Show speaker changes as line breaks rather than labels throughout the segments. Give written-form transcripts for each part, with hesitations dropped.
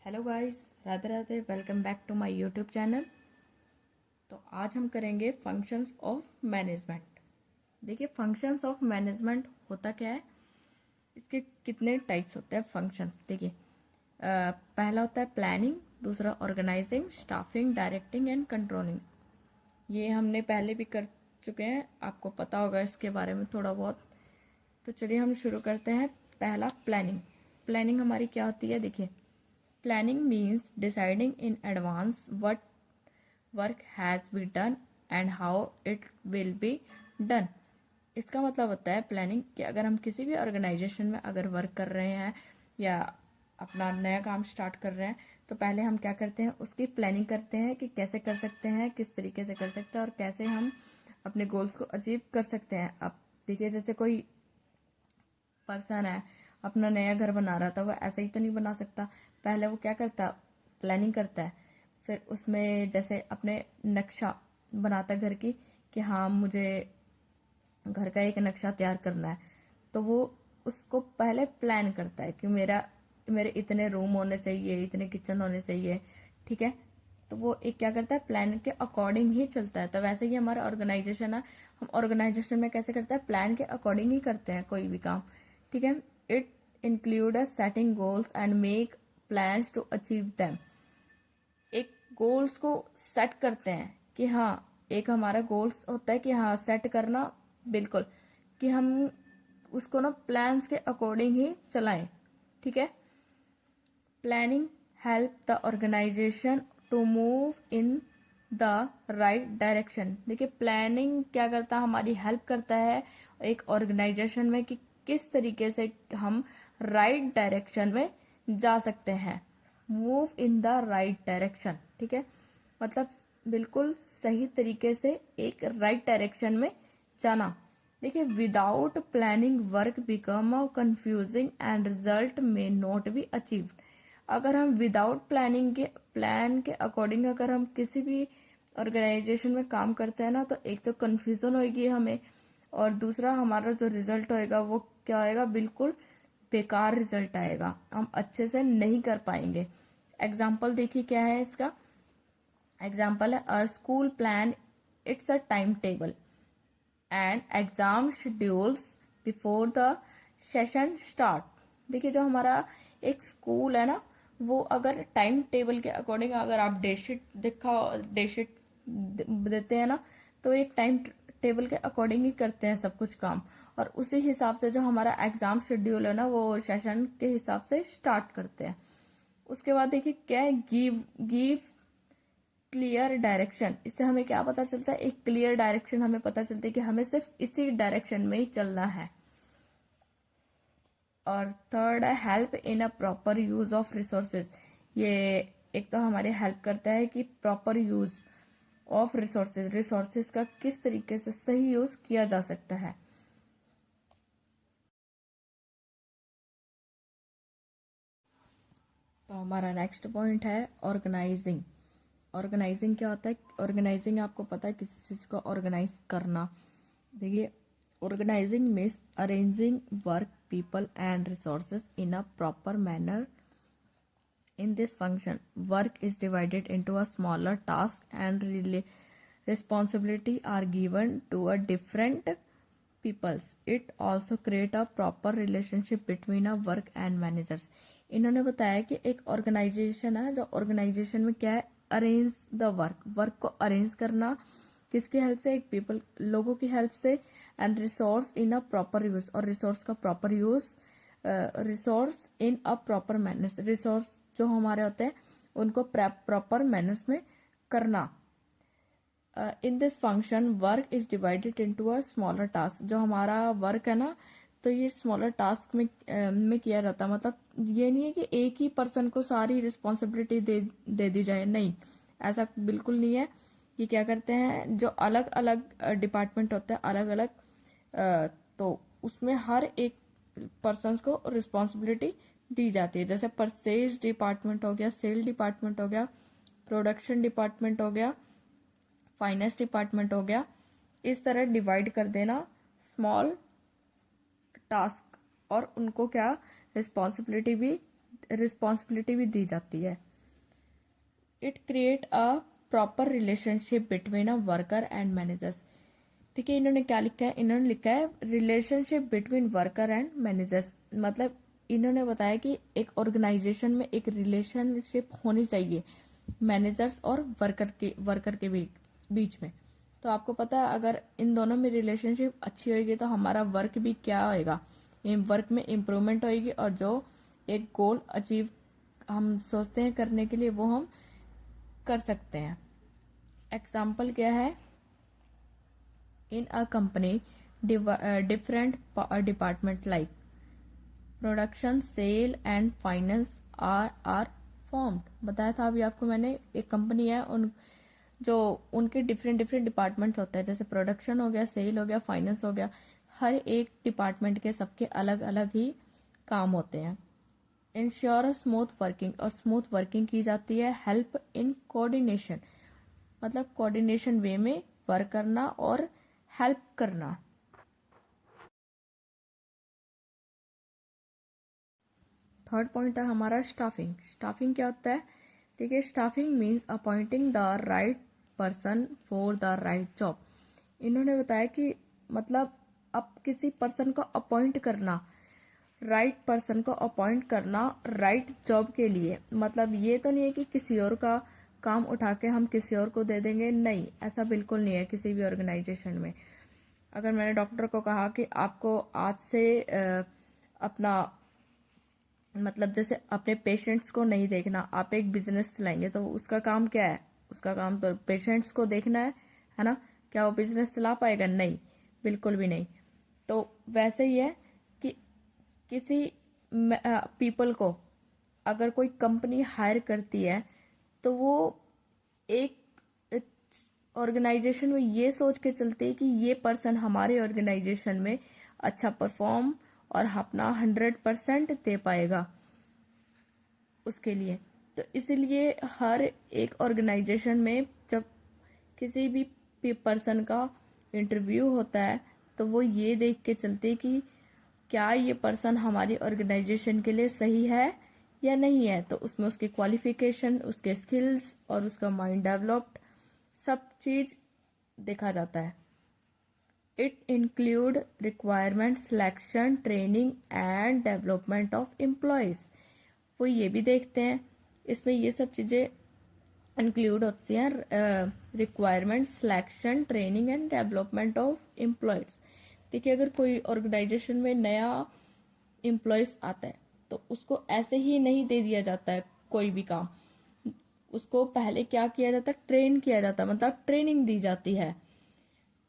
Hello guys, Radhe Radhe. Welcome back to my YouTube channel. तो आज हम करेंगे फंक्शंस ऑफ मैनेजमेंट। देखिए, फंक्शंस ऑफ मैनेजमेंट होता क्या है, इसके कितने टाइप्स होते हैं फंक्शंस। देखिए, पहला होता है प्लानिंग, दूसरा organising, staffing, directing and controlling. ये हमने पहले भी कर चुके हैं, आपको पता होगा इसके बारे में थोड़ा बहुत। तो चलिए हम शुरू करते हैं। पहला प्लानिंग। प्लानिंग हमारी क्या होती है, देखिए, planning means deciding in advance what work has been done and how it will be done। इसका मतलब होता है प्लानिंग कि अगर हम किसी भी ऑर्गेनाइजेशन में अगर वर्क कर रहे हैं या अपना नया काम स्टार्ट कर रहे हैं, तो पहले हम क्या करते हैं, उसकी प्लानिंग करते हैं कि कैसे कर सकते हैं, किस तरीके से कर सकते हैं और कैसे हम अपने गोल्स को अचीव कर सकते हैं। अब देखिए, जैसे कोई पर्सन है, अपना नया घर बना रहा था, वो ऐसे ही तो नहीं बना सकता। पहले वो क्या करता है, प्लानिंग करता है, फिर उसमें जैसे अपने नक्शा बनाता है घर की कि हाँ मुझे घर का एक नक्शा तैयार करना है। तो वो उसको पहले प्लान करता है कि मेरे इतने रूम होने चाहिए, इतने किचन होने चाहिए, ठीक है। तो वो एक क्या करता है, प्लान के अकॉर्डिंग ही चलता है। तो वैसे ही हमारा ऑर्गेनाइजेशन है, हम ऑर्गेनाइजेशन में कैसे करते हैं, प्लान के अकॉर्डिंग ही करते हैं कोई भी काम, ठीक है। It include setting goals and make plans to achieve them. एक गोल्स को सेट करते हैं कि हाँ, एक हमारा गोल्स होता है कि हाँ सेट करना, बिल्कुल, कि हम उसको ना प्लान्स के अकॉर्डिंग ही चलाएं, ठीक है। Planning help the organisation to move in the right direction. देखिए, प्लानिंग क्या करता है, हमारी हेल्प करता है एक ऑर्गेनाइजेशन में कि किस तरीके से हम राइट डायरेक्शन में जा सकते हैं। Move in the right direction, ठीक है, मतलब बिल्कुल सही तरीके से एक राइट डायरेक्शन में जाना। देखिए, without planning work become confusing and result में नॉट बी अचीव्ड। अगर हम विदाउट प्लानिंग के प्लान के अकॉर्डिंग अगर हम किसी भी ऑर्गेनाइजेशन में काम करते हैं ना, तो एक तो कंफ्यूजन होगी हमें, और दूसरा हमारा जो रिजल्ट होएगा वो क्या होएगा, बिल्कुल बेकार रिजल्ट आएगा, हम अच्छे से नहीं कर पाएंगे। एग्जाम्पल देखिए क्या है इसका। एग्जाम्पल है, अ school plan it's a time table and exam schedules before the session start. देखिए, जो हमारा एक स्कूल है ना, वो अगर टाइम टेबल के अकॉर्डिंग अगर आप डेट शीट देते हैं ना, तो एक टाइम टेबल के अकॉर्डिंग ही करते हैं सब कुछ काम, और उसी हिसाब से जो हमारा एग्जाम शेड्यूल है ना, वो सेशन के हिसाब से स्टार्ट करते हैं। उसके बाद देखिए क्या है, गिव क्लियर डायरेक्शन। इससे हमें क्या पता चलता है, एक क्लियर डायरेक्शन हमें पता चलता है कि हमें सिर्फ इसी डायरेक्शन में ही चलना है। और थर्ड है, help in a proper use of resources. ये एक तो हमारी हेल्प करता है कि प्रॉपर यूज ऑफ रिसोर्सेज का किस तरीके से सही यूज किया जा सकता है। तो हमारा नेक्स्ट पॉइंट है ऑर्गेनाइजिंग। ऑर्गेनाइजिंग क्या होता है, ऑर्गेनाइजिंग आपको पता है किसी चीज को ऑर्गेनाइज करना। देखिए, organising means arranging work, people and resources in a proper manner. In this function, work is divided into a smaller task and responsibility are given to a different peoples. It also create a proper relationship between a work and managers. इन्होंने बताया कि एक organisation है, जो organisation में क्या है, arrange the work को अरेंज करना, किसकी हेल्प से, एक पीपल, लोगों की हेल्प से, and resource in a proper use, और रिसोर्स का proper use, resource in a proper manners, resource जो हमारे होते हैं उनको प्रॉपर मैनर्स में करना। In this function work is divided into a smaller task. जो हमारा वर्क है ना, तो ये स्मॉलर टास्क में किया जाता है। मतलब ये नहीं है कि एक ही पर्सन को सारी रिस्पॉन्सिबिलिटी दे दी जाए, नहीं, ऐसा बिल्कुल नहीं है। कि क्या करते हैं, जो अलग अलग डिपार्टमेंट होते हैं, अलग अलग, तो उसमें हर एक पर्सन को रिस्पॉन्सिबिलिटी दी जाती है। जैसे परचेज डिपार्टमेंट हो गया, सेल डिपार्टमेंट हो गया, प्रोडक्शन डिपार्टमेंट हो गया, फाइनेंस डिपार्टमेंट हो गया। इस तरह डिवाइड कर देना स्मॉल टास्क, और उनको क्या रिस्पॉन्सिबिलिटी भी रिस्पॉन्सिबिलिटी भी दी जाती है। It create a proper relationship between a worker and managers. ठीक है, इन्होंने क्या लिखा है, इन्होंने लिखा है relationship between worker and managers. मतलब इन्होंने बताया कि एक ऑर्गेनाइजेशन में एक रिलेशनशिप होनी चाहिए मैनेजर्स और वर्कर के बीच में। तो आपको पता है अगर इन दोनों में रिलेशनशिप अच्छी होगी तो हमारा वर्क भी क्या होएगा, वर्क में इम्प्रूवमेंट होएगी, और जो एक गोल अचीव हम सोचते हैं करने के लिए वो हम कर सकते हैं। एग्जाम्पल क्या है, in a company different department like production, sale and finance are formed. बताया था अभी आपको मैंने, एक कंपनी है जो उनके डिफरेंट डिपार्टमेंट्स होते हैं, जैसे प्रोडक्शन हो गया, सेल हो गया, फाइनेंस हो गया। हर एक डिपार्टमेंट के सबके अलग अलग ही काम होते हैं। इंश्योर स्मूथ वर्किंग, और स्मूथ वर्किंग की जाती है। हेल्प इन कोऑर्डिनेशन, मतलब कोऑर्डिनेशन वे में वर्क करना और हेल्प करना। थर्ड पॉइंट है हमारा स्टाफिंग। स्टाफिंग क्या होता है, देखिए staffing means appointing the right person for the right job. इन्होंने बताया कि मतलब अब किसी पर्सन को अपॉइंट करना, राइट पर्सन को अपॉइंट करना राइट जॉब के लिए। मतलब ये तो नहीं है कि किसी और का काम उठा के हम किसी और को दे देंगे, नहीं, ऐसा बिल्कुल नहीं है किसी भी ऑर्गेनाइजेशन में। अगर मैंने डॉक्टर को कहा कि आपको आज से अपना मतलब जैसे अपने पेशेंट्स को नहीं देखना, आप एक बिजनेस चलाएंगे, तो उसका काम क्या है, उसका काम तो पेशेंट्स को देखना है ना। क्या वो बिजनेस चला पाएगा? नहीं, बिल्कुल भी नहीं। तो वैसे ही है कि किसी पीपल को अगर कोई कंपनी हायर करती है तो वो एक ऑर्गेनाइजेशन में ये सोच के चलते हैं कि ये पर्सन हमारे ऑर्गेनाइजेशन में अच्छा परफॉर्म और अपना 100% दे पाएगा उसके लिए। तो इसलिए हर एक ऑर्गेनाइजेशन में जब किसी भी पर्सन का इंटरव्यू होता है तो वो ये देख के चलते कि क्या ये पर्सन हमारी ऑर्गेनाइजेशन के लिए सही है या नहीं है। तो उसमें उसकी क्वालिफिकेशन, उसके स्किल्स और उसका माइंड डेवलप्ड सब चीज देखा जाता है। It include requirement, selection, training and development of employees. वो ये भी देखते हैं, इसमें ये सब चीजें इंक्लूड होती हैं, requirement, selection, training and development of employees. देखिए अगर कोई ऑर्गेनाइजेशन में नया एम्प्लॉयज आता है तो उसको ऐसे ही नहीं दे दिया जाता है कोई भी काम, उसको पहले क्या किया जाता है, ट्रेन किया जाता है, मतलब ट्रेनिंग दी जाती है।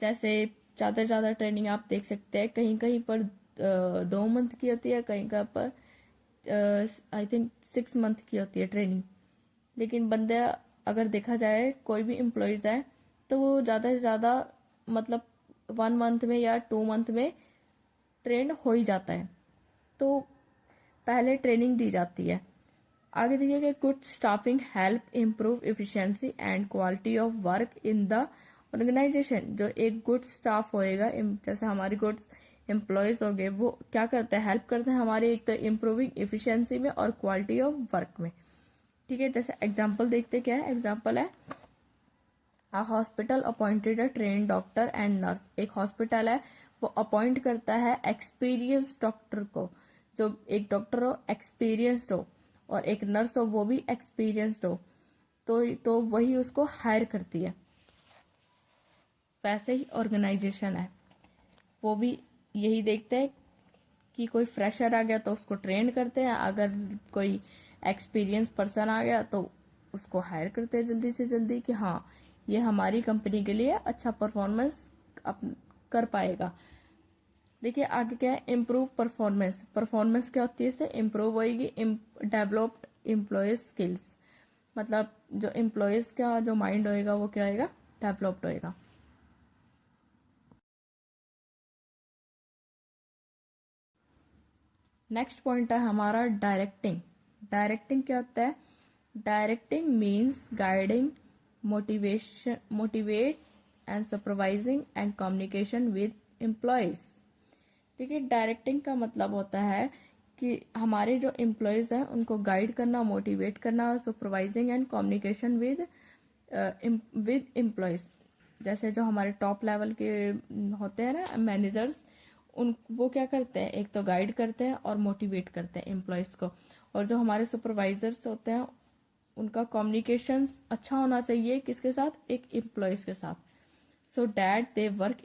जैसे ज़्यादा से ज़्यादा ट्रेनिंग आप देख सकते हैं कहीं कहीं पर 2 मंथ की होती है, कहीं कहीं पर आई थिंक 6 मंथ की होती है ट्रेनिंग। लेकिन बंदा अगर देखा जाए कोई भी एम्प्लॉयज़ है तो वो ज़्यादा से ज़्यादा मतलब 1 मंथ में या 2 मंथ में ट्रेंड हो ही जाता है। तो पहले ट्रेनिंग दी जाती है। आगे देखिए कि good staffing help improve efficiency and quality of work in the organisation. जो एक गुड स्टाफ होएगा, जैसे हमारी गुड एम्प्लॉयज हो गए, वो क्या करते हैं, हेल्प करते हैं हमारे एक तो इम्प्रूविंग एफिशिएंसी में और क्वालिटी ऑफ वर्क में। ठीक है, जैसे एग्जाम्पल देखते क्या है, एग्जाम्पल है अ hospital appointed a train doctor and nurse. एक हॉस्पिटल है वो अपॉइंट करता है एक्सपीरियंस डॉक्टर को, जो एक डॉक्टर हो एक्सपीरियंस्ड हो और एक नर्स हो वो भी एक्सपीरियंस्ड हो, तो वही उसको हायर करती है। वैसे ही ऑर्गेनाइजेशन है, वो भी यही देखते हैं कि कोई फ्रेशर आ गया तो उसको ट्रेन करते हैं, अगर कोई एक्सपीरियंस पर्सन आ गया तो उसको हायर करते हैं जल्दी से जल्दी कि हाँ ये हमारी कंपनी के लिए अच्छा परफॉर्मेंस कर पाएगा। देखिए आगे क्या है, इम्प्रूव परफॉर्मेंस। परफॉर्मेंस क्या होती है, इससे इम्प्रूव होएगी डेवलप्ड एम्प्लॉयज स्किल्स। मतलब जो एम्प्लॉयज का जो माइंड होएगा वो क्या होएगा, डेवलप्ड होएगा। नेक्स्ट पॉइंट है हमारा डायरेक्टिंग। डायरेक्टिंग क्या होता है, directing means guiding, motivate and supervising and communication with employees. देखिए डायरेक्टिंग का मतलब होता है कि हमारे जो एम्प्लॉयज़ हैं उनको गाइड करना, मोटिवेट करना, supervising and communication with employees. जैसे जो हमारे टॉप लेवल के होते हैं ना मैनेजर्स, उन वो क्या करते हैं, एक तो गाइड करते हैं और मोटिवेट करते हैं एम्प्लॉयज़ को। और जो हमारे सुपरवाइजर्स होते हैं उनका कम्युनिकेशन अच्छा होना चाहिए, किसके साथ, एक एम्प्लॉयज़ के साथ, so that they work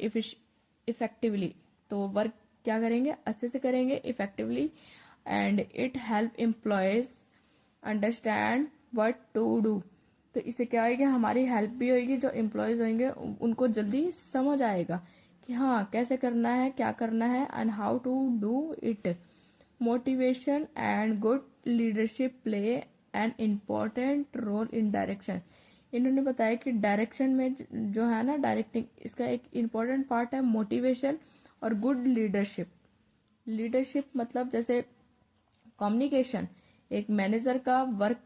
effectively. तो वर्क क्या करेंगे, अच्छे से करेंगे, effectively, and it help employees understand what to do. तो इससे क्या होगी, हमारी हेल्प भी होगी, जो एम्प्लॉयज़ होंगे उनको जल्दी समझ आएगा कि हाँ कैसे करना है, क्या करना है, and how to do it. Motivation and good leadership play an important role in direction. इन्होंने बताया कि डायरेक्शन में जो है ना, डायरेक्टिंग, इसका एक इम्पॉर्टेंट पार्ट है मोटिवेशन और गुड लीडरशिप। लीडरशिप मतलब जैसे कम्युनिकेशन, एक मैनेजर का वर्क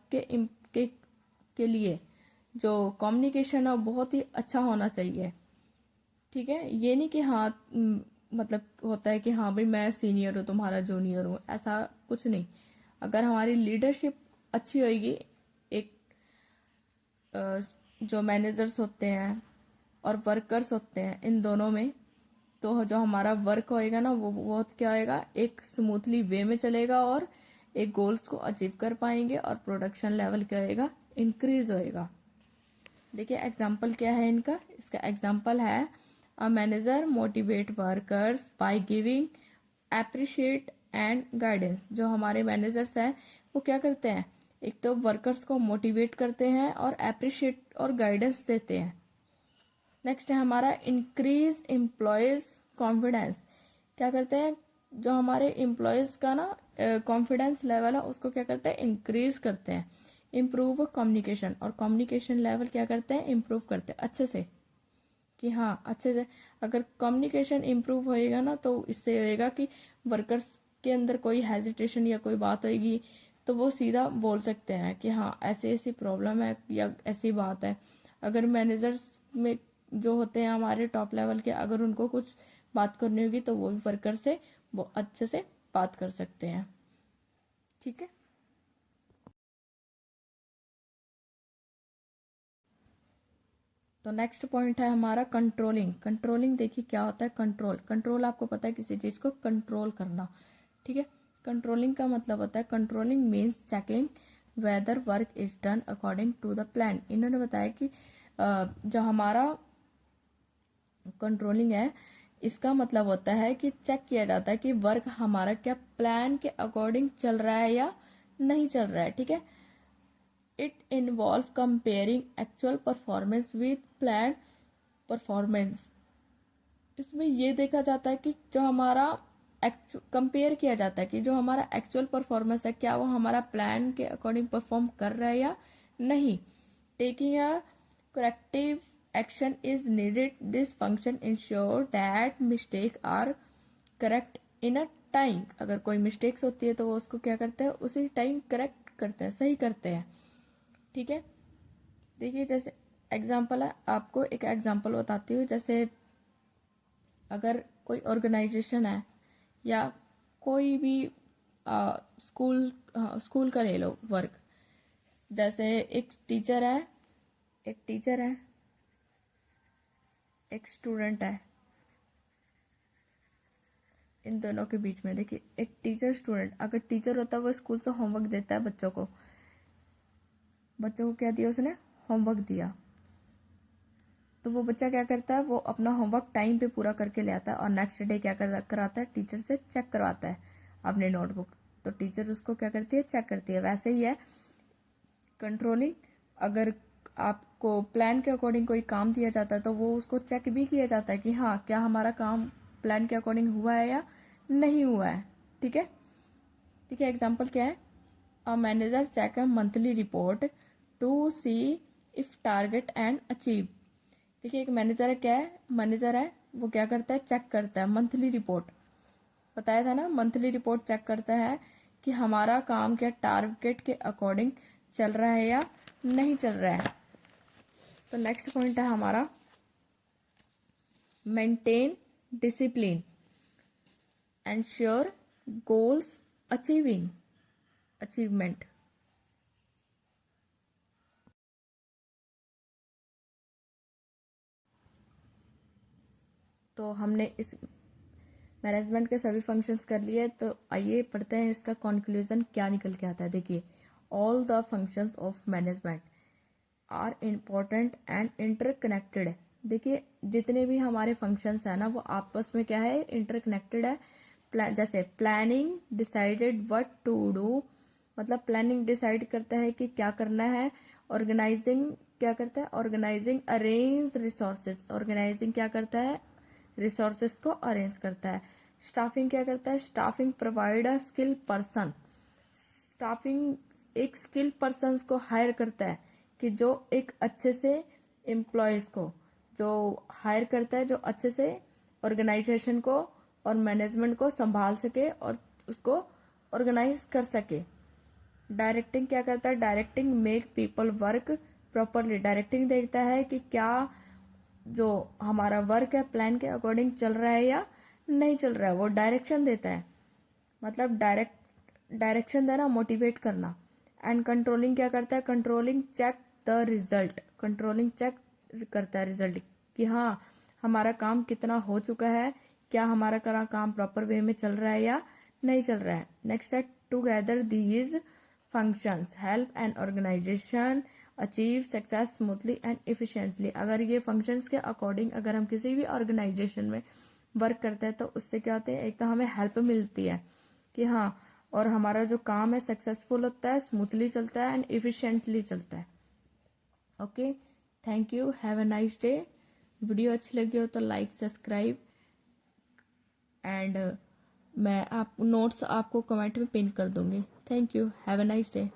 के लिए जो कम्युनिकेशन है वो बहुत ही अच्छा होना चाहिए। ठीक है, ये नहीं कि हाँ मतलब होता है कि हाँ भाई मैं सीनियर हूँ तुम्हारा जूनियर हूँ, ऐसा कुछ नहीं। अगर हमारी लीडरशिप अच्छी होगी, एक जो मैनेजर्स होते हैं और वर्कर्स होते हैं, इन दोनों में, तो जो हमारा वर्क होएगा ना वो बहुत क्या होएगा, एक स्मूथली वे में चलेगा और एक गोल्स को अचीव कर पाएंगे और प्रोडक्शन लेवल क्या होएगा, इंक्रीज होएगा। देखिए एग्जाम्पल क्या है इनका, इसका एग्जाम्पल है a manager motivate workers by giving appreciate and guidance. जो हमारे मैनेजर्स हैं वो क्या करते हैं, एक तो वर्कर्स को मोटिवेट करते हैं और अप्रिशिएट और गाइडेंस देते हैं। नेक्स्ट है हमारा इंक्रीज एम्प्लॉयज कॉन्फिडेंस। क्या करते हैं, जो हमारे एम्प्लॉयज का ना कॉन्फिडेंस लेवल है उसको क्या करते हैं, इंक्रीज करते हैं। इम्प्रूव कम्युनिकेशन, और कम्युनिकेशन लेवल क्या करते हैं, इम्प्रूव करते हैं अच्छे से, कि हाँ अच्छे से। अगर कम्युनिकेशन इम्प्रूव होएगा ना तो इससे होएगा कि वर्कर्स के अंदर कोई हेजिटेशन या कोई बात होएगी तो वो सीधा बोल सकते हैं कि हाँ ऐसी ऐसी प्रॉब्लम है या ऐसी बात है। अगर मैनेजर्स में जो होते हैं हमारे टॉप लेवल के, अगर उनको कुछ बात करनी होगी तो वो भी वर्कर से वो अच्छे से बात कर सकते हैं। ठीक है, तो नेक्स्ट पॉइंट है हमारा कंट्रोलिंग। कंट्रोलिंग देखिए क्या होता है, कंट्रोल आपको पता है किसी चीज़ को कंट्रोल करना। ठीक है, कंट्रोलिंग का मतलब होता है, controlling means checking whether work is done according to the plan. इन्होंने बताया कि जो हमारा कंट्रोलिंग है इसका मतलब होता है कि चेक किया जाता है कि वर्क हमारा क्या प्लान के अकॉर्डिंग चल रहा है या नहीं चल रहा है। ठीक है, it involve comparing actual performance with plan performance. इसमें ये देखा जाता है कि जो हमारा कंपेयर किया जाता है कि जो हमारा एक्चुअल परफॉर्मेंस है क्या वो हमारा प्लान के अकॉर्डिंग परफॉर्म कर रहा है या नहीं। Taking a corrective action is needed, this function ensure that mistake are correct in a time. अगर कोई मिस्टेक्स होती है तो वो उसको क्या करते हैं, उसी टाइम करेक्ट करते हैं, सही करते हैं। ठीक है, देखिए जैसे एग्जाम्पल है, आपको एक एग्जाम्पल बताती हूँ। जैसे अगर कोई ऑर्गेनाइजेशन है या कोई भी स्कूल का ले लो वर्क। जैसे एक टीचर है, एक स्टूडेंट है, इन दोनों के बीच में देखिए एक टीचर स्टूडेंट, अगर टीचर होता है वो स्कूल से होमवर्क देता है बच्चों को क्या दिया उसने, होमवर्क दिया, तो वो बच्चा क्या करता है, वो अपना होमवर्क टाइम पे पूरा करके ले आता है और नेक्स्ट डे क्या कराता है, टीचर से चेक करवाता है अपने नोटबुक। तो टीचर उसको क्या करती है, चेक करती है। वैसे ही है कंट्रोलिंग, अगर आपको प्लान के अकॉर्डिंग कोई काम दिया जाता है तो वो उसको चेक भी किया जाता है कि हाँ क्या हमारा काम प्लान के अकॉर्डिंग हुआ है या नहीं हुआ है। ठीक है, ठीक है, एग्जाम्पल क्या है, a manager check a monthly report to see if target and achieve. देखिए एक मैनेजर है, क्या है, मैनेजर है वो क्या करता है, चेक करता है मंथली रिपोर्ट, बताया था ना, मंथली रिपोर्ट चेक करता है कि हमारा काम क्या टारगेट के अकॉर्डिंग चल रहा है या नहीं चल रहा है। तो नेक्स्ट पॉइंट है हमारा maintain discipline, ensure goals achievement. तो हमने इस मैनेजमेंट के सभी फंक्शंस कर लिए, तो आइए पढ़ते हैं इसका कंक्लूजन क्या निकल के आता है। देखिए, all the functions of management are important and interconnected. देखिए, जितने भी हमारे फंक्शंस हैं ना, वो आपस में क्या है, इंटरकनेक्टेड है। जैसे planning decided what to do, मतलब प्लानिंग डिसाइड करता है कि क्या करना है। ऑर्गेनाइजिंग क्या करता है, ऑर्गेनाइजिंग अरेंज रिसोर्सेज, ऑर्गेनाइजिंग क्या करता है, रिसोर्सेज को अरेंज करता है। स्टाफिंग क्या करता है, staffing provide a skill person, staffing एक स्किल पर्सन को हायर करता है कि जो एक अच्छे से एम्प्लॉयज को जो हायर करता है, जो अच्छे से ऑर्गेनाइजेशन को और मैनेजमेंट को संभाल सके और उसको ऑर्गेनाइज कर सके। डायरेक्टिंग क्या करता है, directing make people work properly, directing देखता है कि क्या जो हमारा वर्क है प्लान के अकॉर्डिंग चल रहा है या नहीं चल रहा है, वो डायरेक्शन देता है। मतलब डायरेक्शन देना, मोटिवेट करना। एंड कंट्रोलिंग क्या करता है, controlling check the result, controlling check करता है रिजल्ट कि हाँ हमारा काम कितना हो चुका है, क्या हमारा काम प्रॉपर वे में चल रहा है या नहीं चल रहा है। नेक्स्ट है, together these functions help an organisation achieve success smoothly and efficiently. अगर ये फंक्शंस के अकॉर्डिंग अगर हम किसी भी ऑर्गेनाइजेशन में वर्क करते हैं तो उससे क्या होता है, एक तो हमें हेल्प मिलती है कि हाँ, और हमारा जो काम है सक्सेसफुल होता है, स्मूथली चलता है एंड इफिशिएंटली चलता है। Okay, thank you, have a nice day. Video अच्छी लगी हो तो लाइक सब्सक्राइब एंड मैं आप नोट्स आपको कमेंट में पिन कर दूंगी। Thank you, have a nice day.